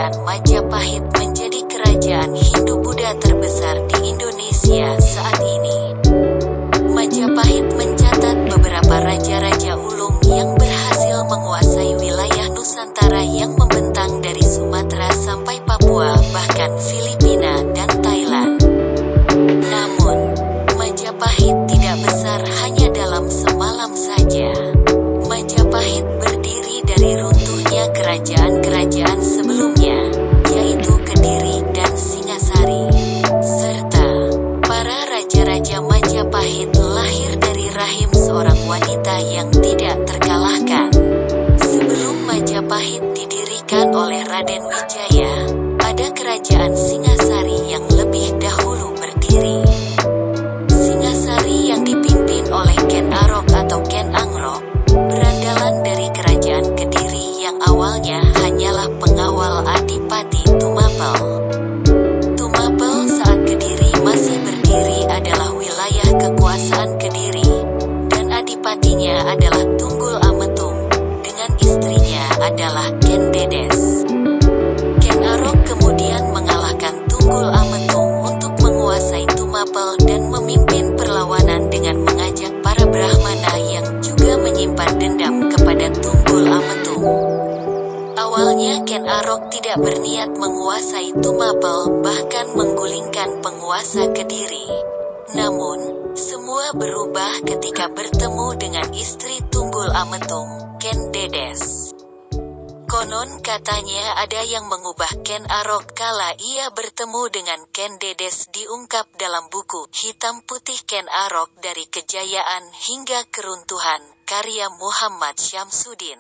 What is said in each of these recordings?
Kerajaan Majapahit menjadi kerajaan Hindu-Buddha terbesar di Indonesia saat ini. Majapahit mencatat beberapa raja-raja ulung yang berhasil menguasai wilayah Nusantara yang membentang dari Sumatera sampai Papua, bahkan Filipina dan Thailand. Namun, Majapahit tidak besar hanya dalam semalam saja. Majapahit berdiri dari runtuhnya kerajaan-kerajaan sebelumnya, yaitu Kediri dan Singasari. Serta, para raja-raja Majapahit lahir dari rahim seorang wanita yang tidak terkalahkan. Sebelum Majapahit didirikan oleh Raden Wijaya, ada kerajaan Singasari yang lebih dahulu berdiri. Singasari yang dipimpin oleh Ken Arok atau Ken Angrok, berandalan dari kerajaan Kediri yang awalnya hanyalah pengawal Adipati Tumapel. Tumapel saat Kediri masih berdiri adalah wilayah kekuasaan Kediri, dan adipatinya adalah Tunggul Ametung, dengan istrinya adalah Ken Dedes. Ken Arok kemudian mengalahkan Tunggul Ametung untuk menguasai Tumapel dan memimpin perlawanan dengan mengajak para Brahmana yang juga menyimpan dendam kepada Tunggul Ametung. Awalnya Ken Arok tidak berniat menguasai Tumapel, bahkan menggulingkan penguasa Kediri. Namun, semua berubah ketika bertemu dengan istri Tunggul Ametung, Ken Dedes. Konon katanya ada yang mengubah Ken Arok kala ia bertemu dengan Ken Dedes, diungkap dalam buku Hitam Putih Ken Arok dari Kejayaan hingga Keruntuhan, karya Muhammad Syamsuddin.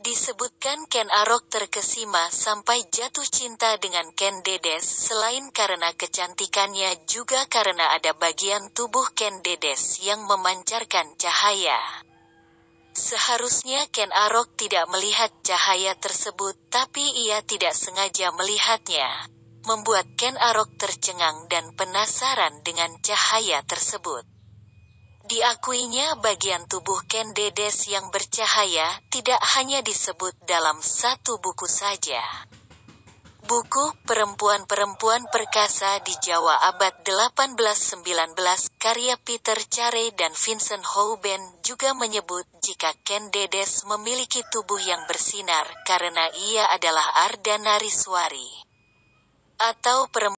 Disebutkan Ken Arok terkesima sampai jatuh cinta dengan Ken Dedes selain karena kecantikannya juga karena ada bagian tubuh Ken Dedes yang memancarkan cahaya. Seharusnya Ken Arok tidak melihat cahaya tersebut, tapi ia tidak sengaja melihatnya, membuat Ken Arok tercengang dan penasaran dengan cahaya tersebut. Diakuinya bagian tubuh Ken Dedes yang bercahaya tidak hanya disebut dalam satu buku saja. Buku Perempuan-Perempuan Perkasa di Jawa Abad 1819 karya Peter Carey dan Vincent Houben juga menyebut jika Ken Dedes memiliki tubuh yang bersinar karena ia adalah Ardhanariswari. Atau perempuan